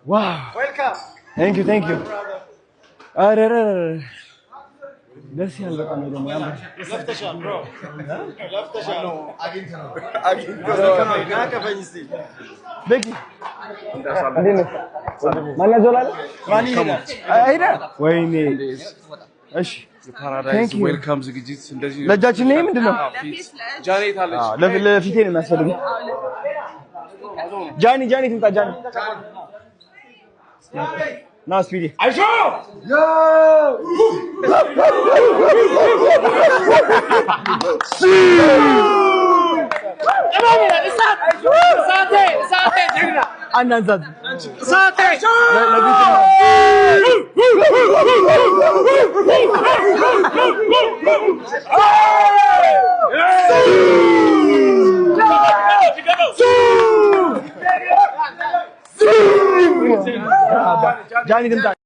Wow. Welcome. Thank you. ደስ ያለ በጣም ነው ያለው ለፍተሻል bro ለፍተሻል ናቀፈኝ እስቲ በቂ ማን ያዞላል ማን ይሄዳል አይዳ ወይኔ እሺ ፓራዳይስ ዌልካም ዝግጅት እንደዚህ ለጃችን ነው ምንድነው ጃኔት አለች ለፊቴ ነው የሚያስፈልገው ጃኒ ትምጣ ጃኒ ና ስፒዲ አይሾ ዮ እማሚና ሳቴ ጀግና አንናዛዝ ሳቴ ለቢት Johnny didn't die.